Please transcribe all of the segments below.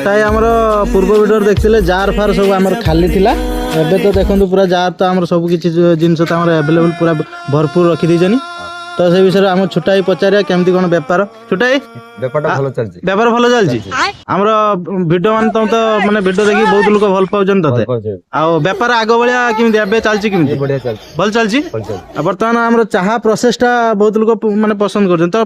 তাই আমার পূর্ব ভিডিও দেখলে জার ফার সব আমার খালি ଥିଲା ଏବେ ତ ଦେଖନ୍ତୁ ପୁରା ଜାର୍ ତ ଆମର ସବୁ କିଛି ଜିନିଷ ତ ଆମର ଆଭେଲେବୁଲ ପୁରା ଭରପୁର ରଖିଦେଇଛନ୍ତି ତ ସେ ବିଷୟରେ ଆମ ଛୋଟା ଭାଇ ପଚାରିବା କେମିତି କ'ଣ ବେପାର ଛୋଟା ଭାଇ ବେପାର ଭଲ ଚାଲିଛି ଆମର ଭିଡ଼ିଓ ମାନେ ତମେ ତ ମାନେ ଭିଡ଼ିଓ ଦେଖି ବହୁତ ଲୋକ ଭଲ ପାଉଛନ୍ତି ତତେ ଆଉ ବେପାର ଆଗ ଭଳିଆ କେମିତି ଏବେ ଚାଲିଛି କେମିତି ଭଲ ଚାଲିଛି ଆଉ ବର୍ତ୍ତମାନ ଆମର ଚାହା ପ୍ରୋସେସଟା ବହୁତ ଲୋକ ମାନେ ପସନ୍ଦ କରୁଛନ୍ତି ତ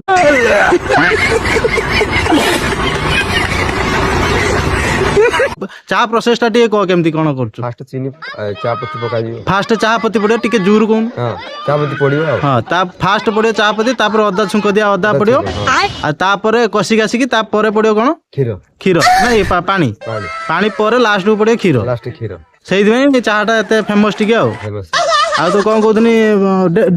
ଚାହା ପ୍ରୋସେସଟା ଟିକେ କହ କେମିତି କ'ଣ କରୁଛୁ ଫାଷ୍ଟ ଚିନି ଚା ପତି ପକାଯିବ ଫାଷ୍ଟ ଚାହା ପତି ପଡ଼ିବ ଟିକେ ଜୋର କହୁନୁ ଚା ପତି ପଡ଼ିବ ହଁ ତା ଫାଷ୍ଟ ପଡ଼ିବ ଚାହା ପତି ତାପରେ ଅଦା ଛୁଙ୍କ ଦିଆ ଅଦା ପଡ଼ିବ ଆଉ ତାପରେ କଷିକି ଆସିକି ତାପରେ ପଡ଼ିବ କ'ଣ କ୍ଷୀର ନାଇଁ ପାଣି ପରେ ଲାଷ୍ଟକୁ ପଡ଼ିବ କ୍ଷୀର ସେଇଥିପାଇଁ ଚାହାଟା ଏତେ ଫେମସ୍ ଟିକେ ଆଉ ତୁ କ'ଣ କହୁଥିନି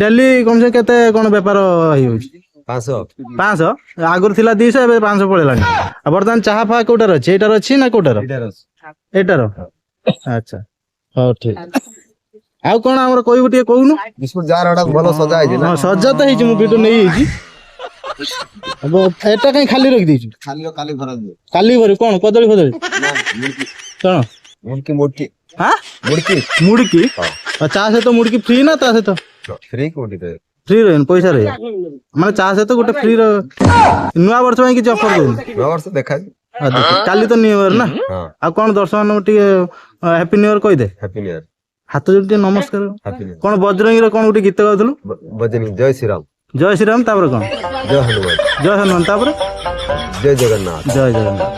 ଡେଲି କମସେ କେତେ କ'ଣ ବେପାର ହେଇଯାଉଛି 500 ଆଗରୁ ଥିଲା 200 ଏବେ 500 ପଳେଇଲାଣି ଆଉ ବର୍ତ୍ତମାନ ଚାହା ଫା କୋଉଟାର ଅଛି ଏଇଟାର ଅଛି ନା କୋଉଟାର ଏଇଟାର ଆଚ୍ଛା ହଉ ଠିକ ଆଉ କ'ଣ ଆମର କହିବୁ ଟିକେ କହୁନୁ ଭଲ ସଜା ହେଇଛି ହଁ ସଜା ତ ହେଇଛି ମୁଁ ଭିଡ଼ିଓ ନେଇଯାଇଛି ଏଟା କାଇଁ ଖାଲି ରଖିଦେଇଛୁ କାଲି ଭରି କ'ଣ କଦଳୀ ଫଦଳୀ କ'ଣ ମୁଡକି ଚା ସହିତ ମୁଡକି ଫ୍ରି ନା ତା ସହିତ ଫ୍ରି ରହିବ ପଇସା ରହିବ ମାନେ ଚା ସହିତ ଗୋଟେ ଫ୍ରି ନୂଆ ବର୍ଷ ପାଇଁ କିଛି ଅଫର ଦଉନି କାଲି ତ ନ୍ୟୁ ଇୟର ନା ଆଉ କ'ଣ ଦର୍ଶକ ମାନଙ୍କୁ ଟିକେ ହ୍ୟାପି ନ୍ୟୁ ଇୟର କହିଦେ ହାତ ଯୋଡ଼ି ଟିକେ ନମସ୍କାର କ'ଣ ବଜରଙ୍ଗୀର କ'ଣ ଗୋଟେ ଗୀତ ଗାଉଥିଲୁ ଜୟ ଶ୍ରୀରାମ ତାପରେ କ'ଣ ଜୟ ହନୁମାନ ତାପରେ ଜୟ ଜଗନ୍ନାଥ ଜୟ ଜଗନ୍ନାଥ